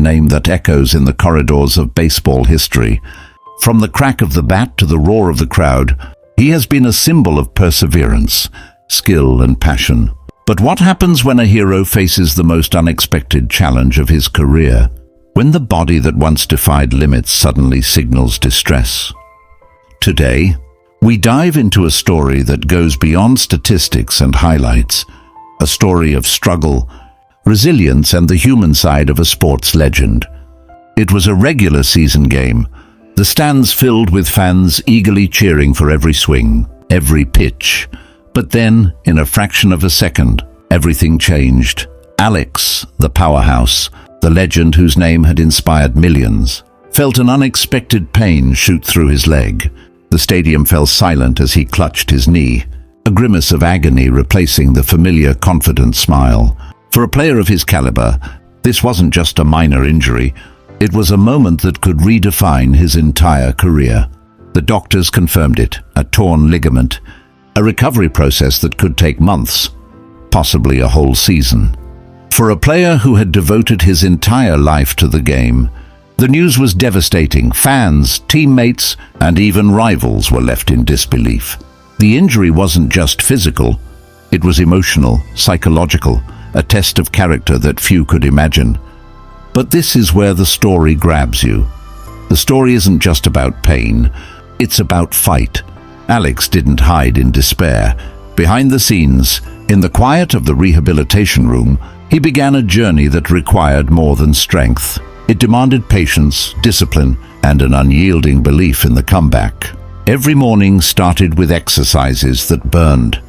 name that echoes in the corridors of baseball history. From the crack of the bat to the roar of the crowd, he has been a symbol of perseverance, skill, and passion. But what happens when a hero faces the most unexpected challenge of his career? When the body that once defied limits suddenly signals distress? Today, we dive into a story that goes beyond statistics and highlights, a story of struggle, resilience, and the human side of a sports legend. It was a regular season game, the stands filled with fans eagerly cheering for every swing, every pitch. But then, in a fraction of a second, everything changed. Alex, the powerhouse, the legend whose name had inspired millions, felt an unexpected pain shoot through his leg. The stadium fell silent as he clutched his knee, a grimace of agony replacing the familiar, confident smile. For a player of his caliber, this wasn't just a minor injury. It was a moment that could redefine his entire career. The doctors confirmed it, a torn ligament, a recovery process that could take months, possibly a whole season. For a player who had devoted his entire life to the game, the news was devastating. Fans, teammates, and even rivals were left in disbelief. The injury wasn't just physical, it was emotional, psychological, a test of character that few could imagine. But this is where the story grabs you. The story isn't just about pain, it's about fight. Alex didn't hide in despair. Behind the scenes, in the quiet of the rehabilitation room, he began a journey that required more than strength. It demanded patience, discipline, and an unyielding belief in the comeback. Every morning started with exercises that burned.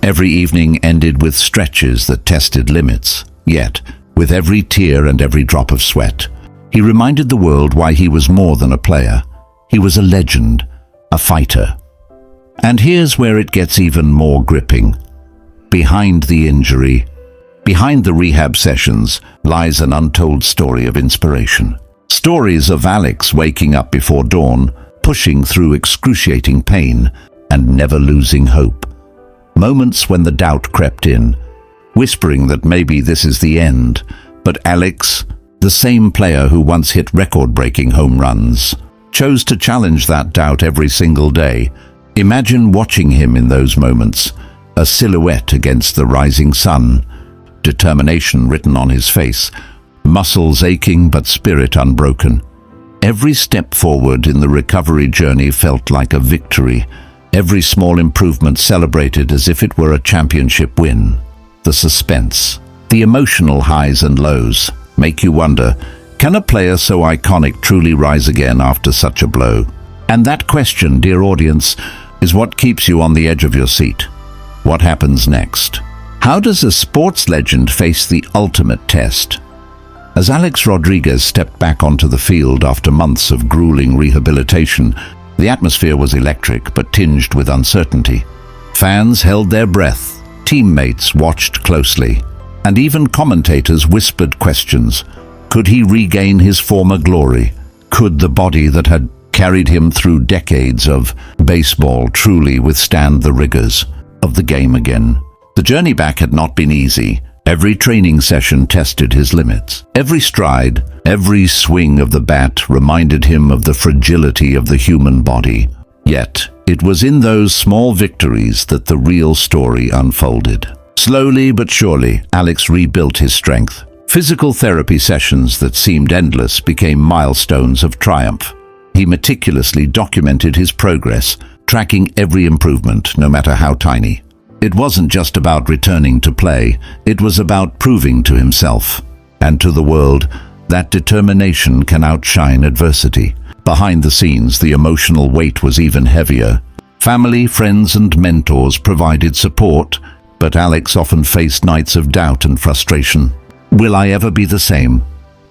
Every evening ended with stretches that tested limits. Yet, with every tear and every drop of sweat, he reminded the world why he was more than a player. He was a legend, a fighter. And here's where it gets even more gripping. Behind the injury, behind the rehab sessions, lies an untold story of inspiration. Stories of Alex waking up before dawn, pushing through excruciating pain, and never losing hope. Moments when the doubt crept in, whispering that maybe this is the end. But Alex, the same player who once hit record-breaking home runs, chose to challenge that doubt every single day. Imagine watching him in those moments, a silhouette against the rising sun, determination written on his face, muscles aching but spirit unbroken. Every step forward in the recovery journey felt like a victory, every small improvement celebrated as if it were a championship win. The suspense, the emotional highs and lows, make you wonder, can a player so iconic truly rise again after such a blow? And that question, dear audience, is what keeps you on the edge of your seat. What happens next? How does a sports legend face the ultimate test? As Alex Rodriguez stepped back onto the field after months of grueling rehabilitation, the atmosphere was electric but tinged with uncertainty. Fans held their breath, teammates watched closely, and even commentators whispered questions. Could he regain his former glory? Could the body that had carried him through decades of baseball truly withstand the rigors of the game again? The journey back had not been easy. Every training session tested his limits. Every stride, every swing of the bat reminded him of the fragility of the human body. Yet, it was in those small victories that the real story unfolded. Slowly but surely, Alex rebuilt his strength. Physical therapy sessions that seemed endless became milestones of triumph. He meticulously documented his progress, tracking every improvement, no matter how tiny. It wasn't just about returning to play, it was about proving to himself and to the world that determination can outshine adversity. Behind the scenes, the emotional weight was even heavier. Family, friends, and mentors provided support, but Alex often faced nights of doubt and frustration. Will I ever be the same?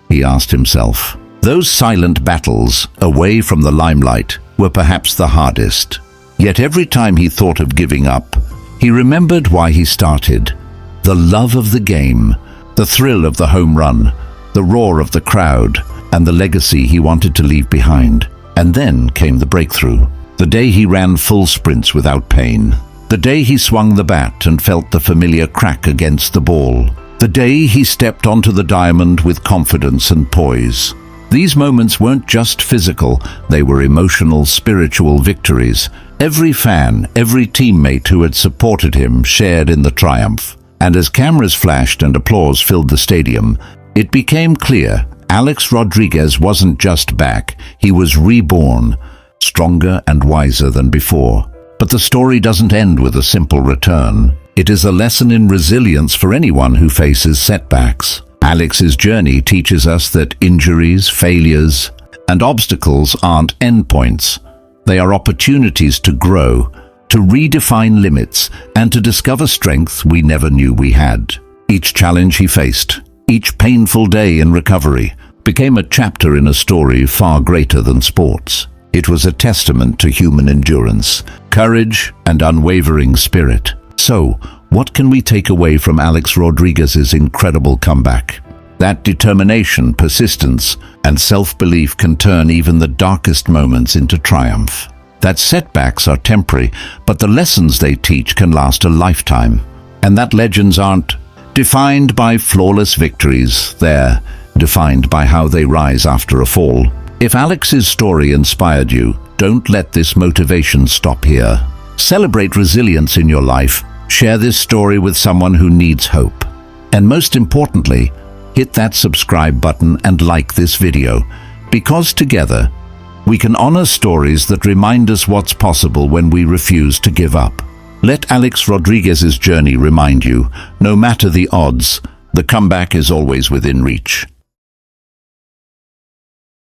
He asked himself. Those silent battles, away from the limelight, were perhaps the hardest. Yet every time he thought of giving up, he remembered why he started. The love of the game, the thrill of the home run, the roar of the crowd, and the legacy he wanted to leave behind. And then came the breakthrough. The day he ran full sprints without pain. The day he swung the bat and felt the familiar crack against the ball. The day he stepped onto the diamond with confidence and poise. These moments weren't just physical, they were emotional, spiritual victories. Every fan, every teammate who had supported him shared in the triumph. And as cameras flashed and applause filled the stadium, it became clear Alex Rodriguez wasn't just back, he was reborn, stronger and wiser than before. But the story doesn't end with a simple return. It is a lesson in resilience for anyone who faces setbacks. Alex's journey teaches us that injuries, failures, and obstacles aren't endpoints. They are opportunities to grow, to redefine limits, and to discover strength we never knew we had. Each challenge he faced, each painful day in recovery, became a chapter in a story far greater than sports. It was a testament to human endurance, courage, and unwavering spirit. So, what can we take away from Alex Rodriguez's incredible comeback? That determination, persistence, and self-belief can turn even the darkest moments into triumph. That setbacks are temporary, but the lessons they teach can last a lifetime. And that legends aren't defined by flawless victories, they're defined by how they rise after a fall. If Alex's story inspired you, don't let this motivation stop here. Celebrate resilience in your life. Share this story with someone who needs hope. And most importantly, hit that subscribe button and like this video, because together, we can honor stories that remind us what's possible when we refuse to give up. Let Alex Rodriguez's journey remind you, no matter the odds, the comeback is always within reach.